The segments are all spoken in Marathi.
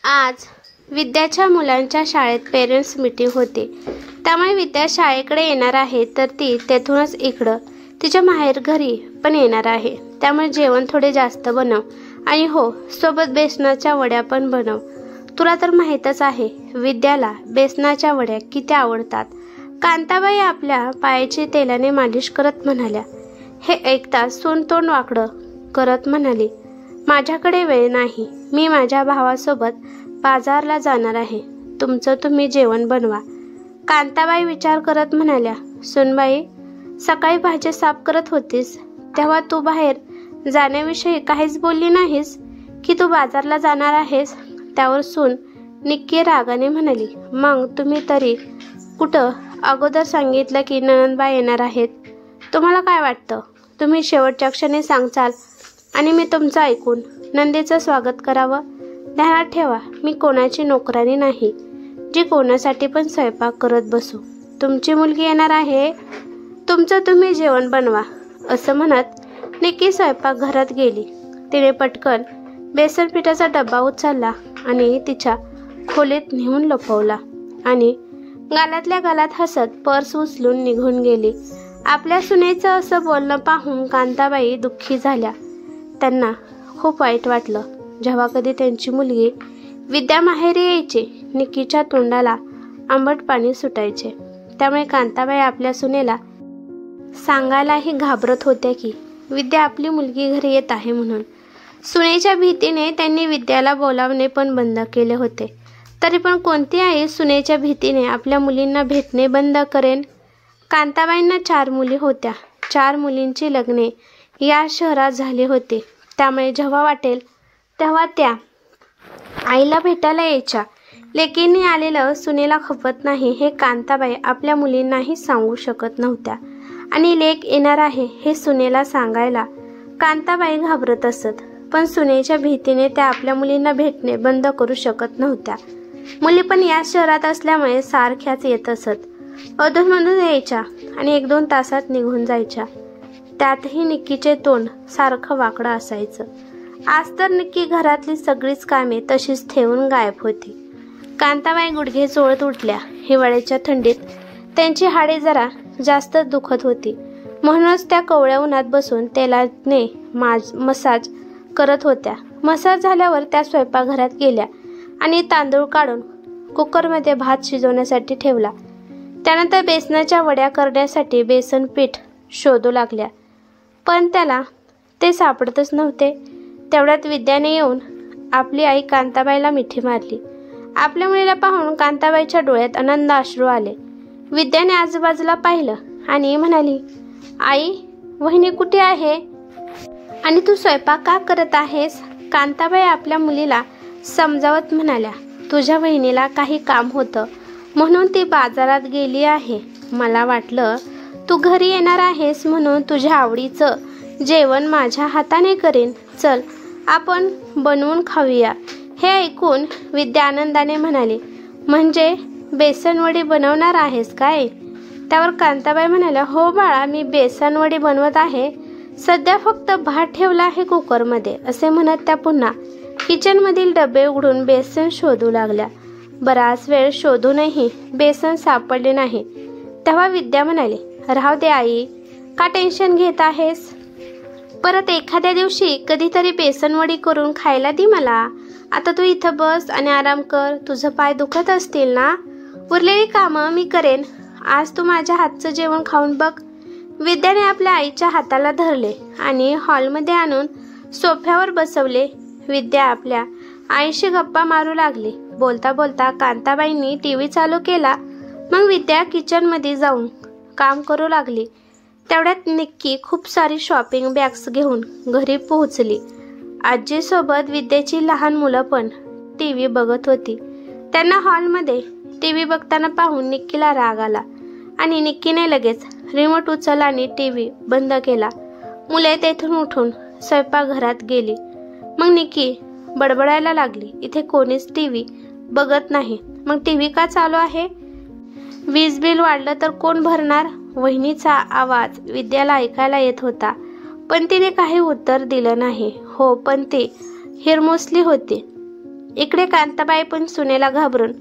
आज विद्याच्या मुलांच्या शाळेत पेरेंट्स मीटिंग होती. त्यामुळे विद्या शाळेकडे येणार आहे, तर ती तेथूनच इकडं तिच्या माहेर घरी पण येणार आहे. त्यामुळे जेवण थोडे जास्त बनव आणि हो, सोबत बेसनाच्या वड्या पण बनव. तुला तर माहीतच आहे विद्याला बेसनाच्या वड्या किती आवडतात. कांताबाई आपल्या पायाची तेलाने मालिश करत म्हणाल्या. हे ऐकताच सून तोंड वाकडं करत म्हणाली, माझ्याकडे वेळ नाही, मी माझ्या भावासोबत बाजारला जाणार आहे. तुमचं तुम्ही जेवण बनवा. कांताबाई विचार करत म्हणाल्या, सुनबाई, सकाळी भाजी साफ करत होतीस तेव्हा तू बाहेर जाण्याविषयी काहीच बोलली नाहीस की तू बाजारला जाणार आहेस. त्यावर सून निक्की रागाने म्हणाली, मग तुम्ही तरी कुठं अगोदर सांगितलं की नणंदबाई येणार आहेत. तुम्हाला काय वाटतं, तुम्ही शेवटच्या क्षणी सांगचाल आणि मी तुमचं ऐकून नंदेचं स्वागत करावं. ध्यानात ठेवा, मी कोणाची नोकरानी नाही जी कोणासाठी पण स्वयंपाक करत बसू. तुमची मुलगी येणार आहे, तुमचं तुम्ही जेवण बनवा. असं म्हणत निक्की स्वयंपाकघरात गेली. तिने पटकन बेसन पिठाचा डब्बा उचलला आणि तिच्या खोलीत नेऊन लपवला आणि गालातल्या गालात हसत पर्स उचलून निघून गेली. आपल्या सुनेचं असं बोलणं पाहून कांताबाई दुःखी झाल्या. त्यांना खूप वाईट वाटलं. जेव्हा कधी त्यांची मुलगी विद्या माहेरी यायची, निक्कीच्या तोंडाला आंबट पाणी सुटायचे. त्यामुळे कांताबाई आपल्या सुनेला सांगायलाही घाबरत होत्या की विद्या आपली मुलगी घरी येत आहे म्हणून. सुनेच्या भीतीने त्यांनी विद्याला बोलावणे पण बंद केले होते. तरी पण कोणती आई सुनेच्या भीतीने आपल्या मुलींना भेटणे बंद करेन. कांताबाईंना 4 मुली होत्या. 4 मुलींची लग्ने या शहरात झाली होती. त्यामुळे जेव्हा वाटेल तेव्हा त्या आईला भेटायला यायच्या. लेकींनी आलेलं सुनेला खपत नाही हे कांताबाई आपल्या मुलींनाही सांगू शकत नव्हत्या आणि लेक येणार आहे हे सुनेला सांगायला कांताबाई घाबरत असत. पण सुनेच्या भीतीने त्या आपल्या मुलींना भेटणे बंद करू शकत नव्हत्या. मुली पण या शहरात असल्यामुळे सारख्याच येत असत. अधूनमधून यायच्या आणि 1-2 तासात निघून जायच्या. त्यातही निक्कीचे तोंड सारखं वाकडं असायचं. आज तर निक्की घरातली सगळीच कामे तशीच ठेवून गायब होती. कांताबाई गुडघे चोळत उठल्या. हिवाळ्याच्या थंडीत त्यांची हाडे जरा जास्तच दुखत होती. म्हणूनच त्या कोवळ्या उन्हात बसून तेलाने मसाज करत होत्या. मसाज झाल्यावर त्या स्वयंपाकघरात गेल्या आणि तांदूळ काढून कुकरमध्ये भात शिजवण्यासाठी ठेवला. त्यानंतर बेसनाच्या वड्या करण्यासाठी बेसन पीठ शोधू लागल्या. पण त्याला ते सापडतच नव्हते. तेवढ्यात विद्याने येऊन आपली आई कांताबाईला मिठी मारली. आपल्या मुलीला पाहून कांताबाईच्या डोळ्यात आनंद अश्रू आले. विद्याने आजूबाजूला पाहिलं आणि म्हणाली, आई, वहिनी कुठे आहे आणि तू स्वयंपाक का करत आहेस? कांताबाई आपल्या मुलीला समजावत म्हणाल्या, तुझ्या वहिनीला काही काम होतं म्हणून ती बाजारात गेली आहे. मला वाटलं तू घरी येणार आहेस म्हणून तुझ्या आवडीचं जेवण माझ्या हाताने करेन. चल, आपण बनवून खाऊया. हे ऐकून विद्या आनंदाने म्हणाली, म्हणजे बेसनवडी बनवणार आहेस काय? त्यावर कांताबाई म्हणाल्या, हो बाळा, मी बेसनवडी बनवत आहे. सध्या फक्त भात ठेवला आहे कुकरमध्ये. असे म्हणत त्या पुन्हा किचनमधील डबे उघडून बेसन शोधू लागल्या. बराच वेळ शोधूनही बेसन सापडले नाही. तेव्हा विद्या म्हणाली, राहू दे आई, का टेन्शन घेत आहेस? परत एखाद्या दिवशी कधीतरी बेसनवडी करून खायला दे मला. आता तू इथं बस आणि आराम कर. तुझं पाय दुखत असतील ना? उरलेली कामं मी करेन. आज तू माझ्या हातचं जेवण खाऊन बघ. विद्याने आपल्या आईच्या हाताला धरले आणि हॉलमध्ये आणून सोफ्यावर बसवले. विद्या आपल्या आईशी गप्पा मारू लागली. बोलता बोलता कांताबाईंनी टीव्ही चालू केला. मग विद्या किचनमध्ये जाऊन काम करू लागली. तेवढ्यात निक्की खूप सारी शॉपिंग बॅग्स घेऊन घरी पोहोचली. आजीसोबत विद्याची लहान मुलं पण टीव्ही बघत होती. त्यांना हॉलमध्ये टीव्ही बघताना पाहून निक्कीला राग आला आणि निक्कीने लगेच रिमोट उचलला आणि टीव्ही बंद केला. मुले तेथून उठून स्वयंपाकघरात गेली. मग निक्की बडबडायला लागली, इथे कोणीच टीव्ही बघत नाही, मग टीव्ही का चालू आहे? वीज बिल वाढलं तर कोण भरणार? वहिनीचा आवाज विद्याला ऐकायला येत होता, पण तिने काही उत्तर दिलं नाही. हो, पण ती हिरमुसली होती. इकडे कांताबाई पण सुनेला घाबरून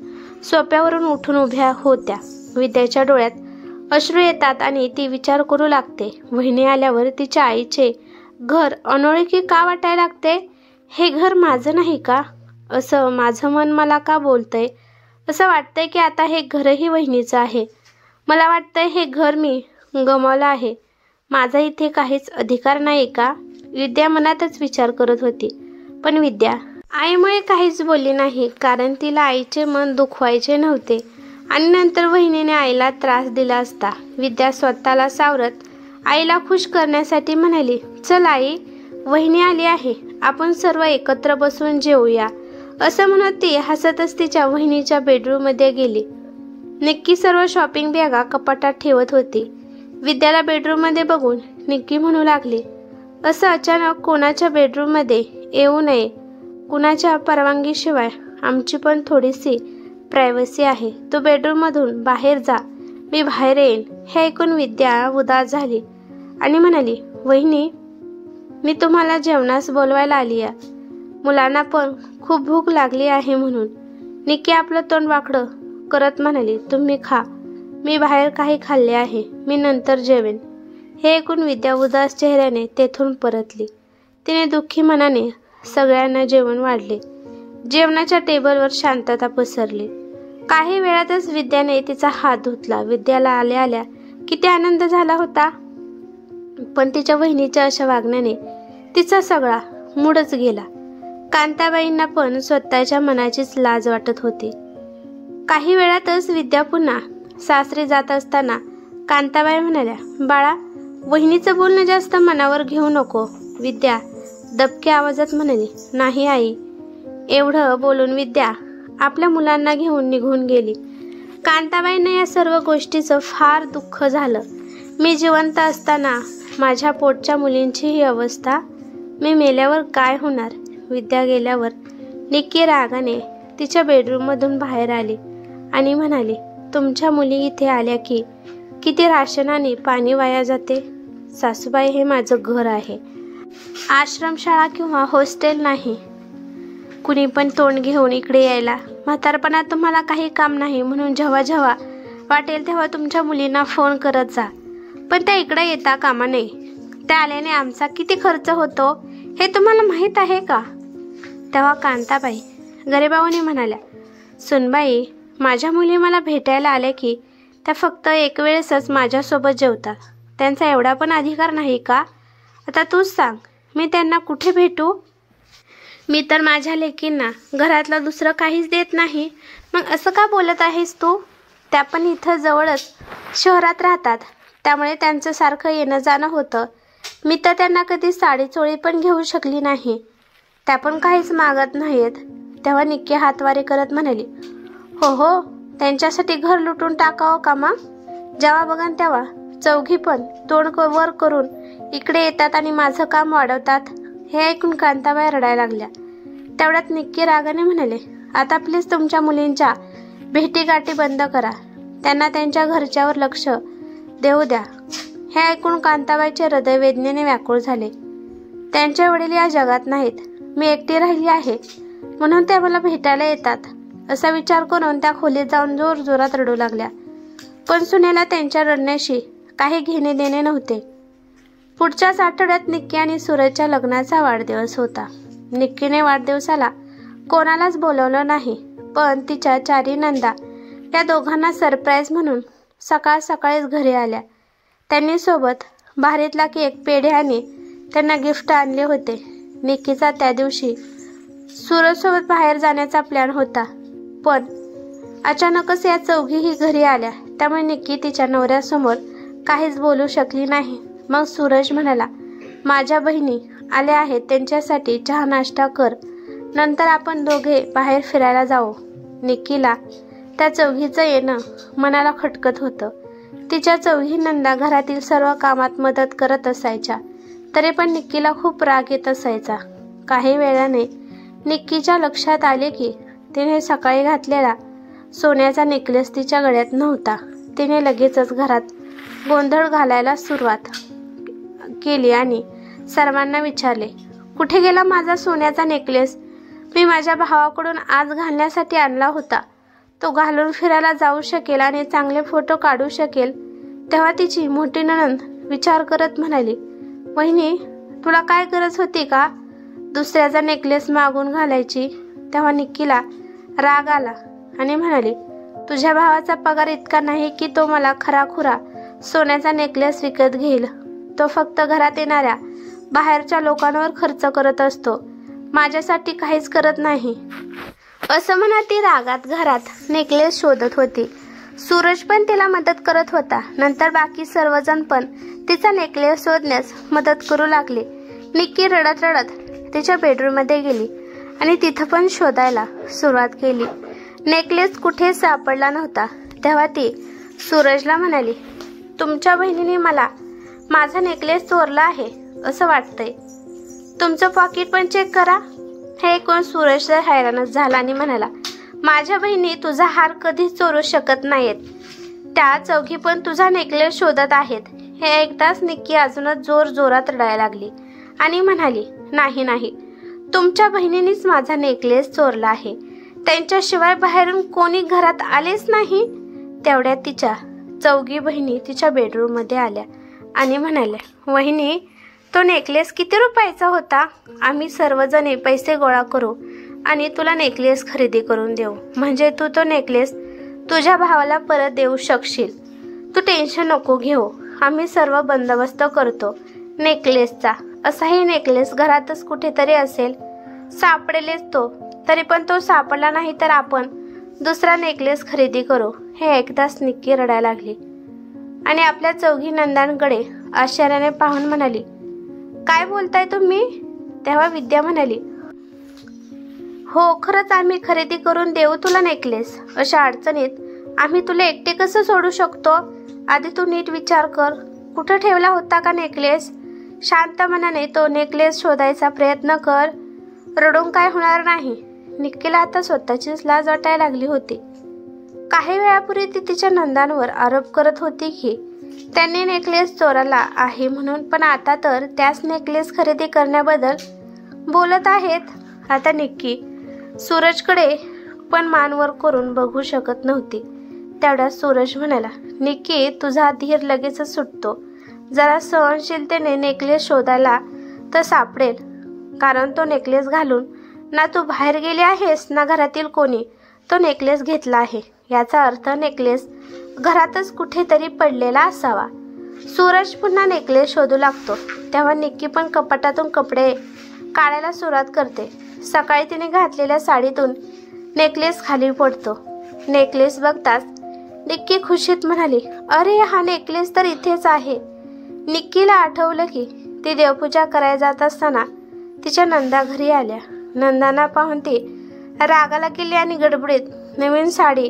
सोप्यावरून उठून उभ्या होत्या. विद्याच्या डोळ्यात अश्रू येतात आणि ती विचार करू लागते, वहिनी आल्यावर तिच्या आईचे घर अनोळखी का वाटायला लागते? हे घर माझं नाही का? असं माझं मन मला का बोलतंय? असं वाटतंय की आता हे घरही वहिनीचं आहे. मला वाटतंय हे घर मी गमावलं आहे. माझा इथे काहीच अधिकार नाही का? विद्या मनातच विचार करत होती. पण विद्या आईमुळे काहीच बोलली नाही, कारण तिला आईचे मन दुखवायचे नव्हते आणि नंतर वहिनीने आईला त्रास दिला असता. विद्या स्वतःला सावरत आईला खुश करण्यासाठी म्हणाली, चल आई, वहिनी आली आहे, आपण सर्व एकत्र बसून जेवूया. असं म्हणत ती हसतच तिच्या वहिनीच्या बेडरूममध्ये गेली. निक्की सर्व शॉपिंग बॅगा कपाटात ठेवत होती. विद्याला बेडरूममध्ये बघून निक्की म्हणू लागली, असं अचानक कोणाच्या बेडरूममध्ये येऊ नये. कुणाच्या परवानगीशिवाय आमची पण थोडीशी प्रायव्हसी आहे. तू बेडरूममधून बाहेर जा, मी बाहेर येईन. हे ऐकून विद्या उदास झाली आणि म्हणाली, वहिनी, मी तुम्हाला जेवणास बोलवायला आली आहे. मुलांना पण खूप भूक लागली आहे म्हणून. निक्की आपलं तोंड वाकडं करत म्हणाली, तुम्ही खा, मी बाहेर काही खाल्ले आहे, मी नंतर जेवेन. हे ऐकून विद्या उदास चेहऱ्याने तेथून परतली. तिने दुःखी मनाने सगळ्यांना जेवण वाढले. जेवणाच्या टेबलवर शांतता पसरली. काही वेळातच विद्याने तिचा हात धुतला. विद्याला आल्या आल्या किती आनंद झाला होता, पण तिच्या वहिनीच्या अशा वागण्याने तिचा सगळा मूडच गेला. कांताबाईंना पण स्वतःच्या मनाचीच लाज वाटत होती. काही वेळातच विद्या पुन्हा सासरी जात असताना कांताबाई म्हणाल्या, बाळा, वहिनीचं बोलणं जास्त मनावर घेऊ नको. विद्या दबक्या आवाजात म्हणाली, नाही आई. एवढं बोलून विद्या आपल्या मुलांना घेऊन निघून गेली. कांताबाईंना या सर्व गोष्टीचं फार दुःख झालं. मी जिवंत असताना माझ्या पोटच्या मुलींची ही अवस्था, मी मेल्यावर काय होणार? विद्या गेल्यावर निक्की रागाने तिच्या बेडरूममधून बाहेर आली आणि म्हणाली, तुमच्या मुली इथे आल्या की किती राशनाने पाणी वाया जाते. सासूबाई, हे माझं घर आहे, आश्रमशाळा किंवा हॉस्टेल नाही. कुणी पण तोंड घेऊन इकडे यायला. म्हातारपणात तुम्हाला काही काम नाही म्हणून जेव्हा जेव्हा वाटेल तेव्हा तुमच्या मुलींना फोन करत जा, पण त्या इकडे येता कामा नये. त्या आल्याने आमचा किती खर्च होतो हे तुम्हाला माहीत आहे का? तेव्हा कांताबाई गरिबावणी म्हणाल्या, सुनबाई, माझ्या मुली मला भेटायला आल्या की त्या फक्त एक वेळेसच माझ्यासोबत जेवतात. त्यांचा एवढा पण अधिकार नाही का? आता तूच सांग, मी त्यांना कुठे भेटू? मी तर माझ्या लेकींना घरातलं दुसरं काहीच देत नाही. मग असं का बोलत आहेस तू? त्या पण इथं जवळच शहरात राहतात, त्यामुळे त्यांचं सारखं येणं जाणं होतं. मी तर त्यांना कधी साडी चोळी पण घेऊ शकली नाही. त्या पण काहीच मागत नाहीत. तेव्हा निक्की हातवारे करत म्हणाली, हो हो, त्यांच्यासाठी घर लुटून टाकावं का मग? जेव्हा बघन तेव्हा चौघी पण तोंड वर करून इकडे येतात आणि माझं काम वाढवतात. हे ऐकून कांताबाई रडायला लागल्या. तेवढ्यात निक्की रागाने म्हणाले, आता प्लीज तुमच्या मुलींच्या भेटीगाठी बंद करा. त्यांना त्यांच्या घरच्यावर लक्ष देऊ द्या. हे ऐकून कांताबाईचे हृदय वेदनेने व्याकुळ झाले. त्यांचे वडील या जगात नाहीत. मी एकटी राहिली आहे म्हणून त्या मला भेटायला येतात, असा विचार करून त्या खोलीत जाऊन जोर जोरात रडू लागल्या. पण सुनेला त्यांच्या रडण्याशी काही घेणे देणे नव्हते. पुढच्याच आठवड्यात निक्की आणि सूरजच्या लग्नाचा वाढदिवस होता. निक्कीने वाढदिवसाला कोणालाच बोलवलं नाही, पण तिच्या चारी नंदा या दोघांना सरप्राईज म्हणून सकाळ सकाळीच घरी आल्या. त्यांनी सोबत भारीतला केक, पेढे आणि त्यांना गिफ्ट आणले होते. निक्कीचा त्या दिवशी सूरजसोबत बाहेर जाण्याचा प्लॅन होता, पण अचानकच या चौघीही घरी आल्या. त्यामुळे निक्की तिच्या नवऱ्यासमोर काहीच बोलू शकली नाही. मग सूरज म्हणाला, माझ्या बहिणी आल्या आहेत, त्यांच्यासाठी चहा नाश्ता कर, नंतर आपण दोघे बाहेर फिरायला जाऊ. निक्कीला त्या चौघीचं येणं मनाला खटकत होतं. तिच्या चौघी नंदा घरातील सर्व कामात मदत करत असायच्या, तरी पण निक्कीला खूप राग येत असायचा. काही वेळाने निक्कीच्या लक्षात आले की तिने सकाळी घातलेला सोन्याचा नेकलेस तिच्या गळ्यात नव्हता. तिने लगेचच घरात गोंधळ घालायला सुरुवात केली आणि सर्वांना विचारले, कुठे गेला माझा सोन्याचा नेकलेस? मी माझ्या भावाकडून आज घालण्यासाठी आणला होता. तो घालून फिरायला जाऊ शकेल आणि चांगले फोटो काढू शकेल. तेव्हा तिची मोठी नणंद विचार करत म्हणाली, वहिनी, तुला काय गरज होती का दुसऱ्याचा नेकलेस मागून घालायची? तेव्हा निक्कीला राग आला आणि म्हणाली, तुझ्या भावाचा पगार इतका नाही की तो मला खराखुरा सोन्याचा नेकलेस विकत घेईल. तो फक्त घरात येणाऱ्या बाहेरच्या लोकांवर खर्च करत असतो, माझ्यासाठी काहीच करत नाही. असं म्हणत ती रागात घरात नेकलेस शोधत होती. सूरज पण तिला मदत करत होता. नंतर बाकी सर्वजण पण तिचा नेकलेस शोधण्यास मदत करू लागले. निक्की रडत रडत तिच्या बेडरूममध्ये गेली आणि तिथं पण शोधायला सुरुवात केली. नेकलेस कुठे सापडला नव्हता. तेव्हा ती सूरजला म्हणाली, तुमच्या बहिणीने मला माझा नेकलेस चोरला आहे असं वाटतंय. तुमचं पॉकेट पण चेक करा. हे ऐकून सूरज हैराणच झाला आणि म्हणाला, माझ्या बहिणी तुझा हार कधीच चोरू शकत नाहीत. त्या चौघी पण तुझा नेकलेस शोधत आहेत. हे ऐकताच निक्की अजूनच जोरात रडायला लागली आणि म्हणाली, नाही नाही, तुमच्या बहिणीनेच माझा नेकलेस चोरला आहे. त्यांच्याशिवाय बाहेरून कोणी घरात आलेच नाही. तेवढ्यात तिच्या चौघी बहिणी तिच्या बेडरूममध्ये आल्या आणि म्हणाल्या, वहिनी, तो नेकलेस किती रुपयाचा होता? आम्ही सर्वजणे पैसे गोळा करू आणि तुला नेकलेस खरेदी करून देऊ, म्हणजे तू तो नेकलेस तुझ्या भावाला परत देऊ शकशील. तू टेन्शन नको घेऊ, आम्ही सर्व बंदोबस्त करतो नेकलेसचा. असाही नेकलेस घरातच कुठेतरी असेल, सापडेलच तो. तरी पण तो सापडला नाही तर आपण दुसरा नेकलेस खरेदी करू. हे ऐकताच निक्की रडायला लागली आणि आपल्या चौघी नंदांकडे आश्चर्याने पाहून म्हणाली, काय बोलताय तुम्ही? तेव्हा विद्या म्हणाली, हो, खरंच आम्ही खरेदी करून देऊ तुला नेकलेस. अशा अडचणीत आम्ही तुला एकटे कसं सोडू शकतो? आधी तू नीट विचार कर, कुठं ठेवला होता का नेकलेस? शांत मनाने तो नेकलेस शोधायचा प्रयत्न कर. रडून काय होणार नाही. निक्कीला आता स्वतःचीच लाज वाटायला लागली होती. काही वेळापूर्वी ती तिच्या नंदांवर आरोप करत होती की त्यांनी नेकलेस चोरला आहे म्हणून, पण आता तर त्याच नेकलेस खरेदी करण्याबद्दल बोलत आहेत. आता निक्की सूरजकडे पण मानवर करून बघू शकत नव्हती. तेवढ्यात सूरज म्हणाला, निक्की, तुझा धीर लगेचच सुटतो. जरा सहनशीलतेने नेकलेस शोधायला तर सापडेल, कारण तो नेकलेस घालून ना तू बाहेर गेली आहेस ना घरातील कोणी तो नेकलेस घेतला आहे. याचा अर्थ नेकलेस घरातच कुठेतरी पडलेला असावा. सूरज पुन्हा नेकलेस शोधू लागतो. तेव्हा निक्की पण कपाटातून कपडे काढायला सुरुवात करते. सकाळी तिने घातलेल्या साडीतून नेकलेस खाली पडतो. नेकलेस बघताच निक्की खुशीत म्हणाली, अरे, हा नेकलेस तर इथेच आहे. निक्कीला आठवलं की ती देवपूजा करायला जात असताना तिच्या नंदा घरी आल्या. नंदांना पाहून ती रागाला गेली आणि गडबडीत नवीन साडी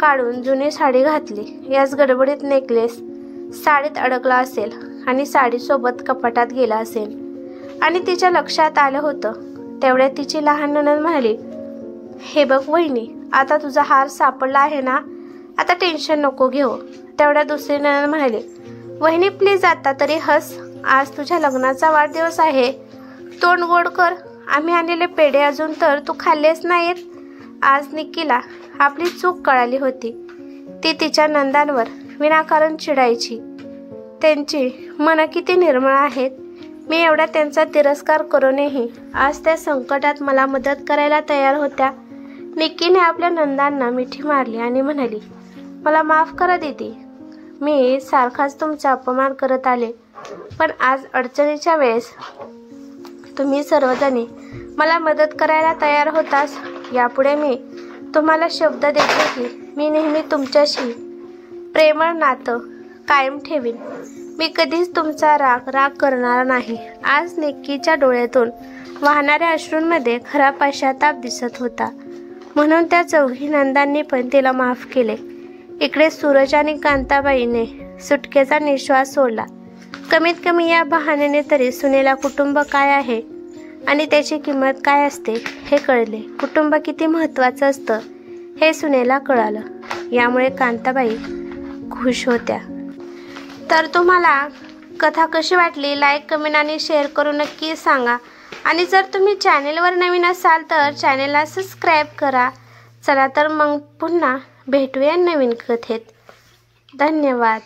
काढून जुनी साडी घातली. याच गडबडीत नेकलेस साडीत अडकला असेल आणि साडीसोबत कपाटात गेला असेल आणि तिच्या लक्षात आलं होतं. तेवढ्यात तिची लहान नणंद म्हणाली, हे बघ वहिनी, आता तुझा हार सापडला आहे ना, आता टेन्शन नको घेऊ. तेवढ्या दुसरी नणंद म्हणाली, वहिनी प्लीज आता तरी हस, आज तुझ्या लग्नाचा वाढदिवस आहे, तोंड गोड कर. आम्ही आणलेले पेढे अजून तर तू खाल्लेच नाहीत. आज निक्कीला आपली चूक कळाली होती. ती तिच्या नंदांवर विनाकारण चिडायची. त्यांची मनं किती निर्मळ आहेत. मी एवढा त्यांचा तिरस्कार करूनही आज त्या संकटात मला मदत करायला तयार होत्या. निक्कीने आपल्या नंदांना मिठी मारली आणि म्हणाली, मला माफ करा दीदी, मी सारखाच तुमचा अपमान करत आले, पण आज अडचणीच्या वेळेस तुम्ही सर्वजणी मला मदत करायला तयार होतास. यापुढे मी तुम्हाला शब्द देते की मी नेहमी तुमच्याशी प्रेमळ नातं कायम ठेवीन. मी कधीच तुमचा राग करणार नाही. आज निक्कीच्या डोळ्यातून वाहणाऱ्या अश्रूंमध्ये खरा पश्चाताप दिसत होता. म्हणून त्या चौघी नंदांनी पण तिला माफ केले. इकडे सूरज आणि कांताबाईने सुटकेचा निश्वास सोडला. कमीत कमी या बहाण्याने तरी सुनेला कुटुंब काय आहे आणि त्याची किंमत काय असते हे कळले. कुटुंब किती महत्त्वाचं असतं हे सुनेला कळालं. यामुळे कांताबाई खुश होत्या. तर तुम्हाला कथा कशी वाटली लाईक, कमेंट आणि शेअर करून नक्की सांगा. आणि जर तुम्ही चॅनेलवर नवीन असाल तर चॅनेलला सबस्क्राईब करा. चला तर मग पुन्हा भेटूया नवीन कथेत. धन्यवाद.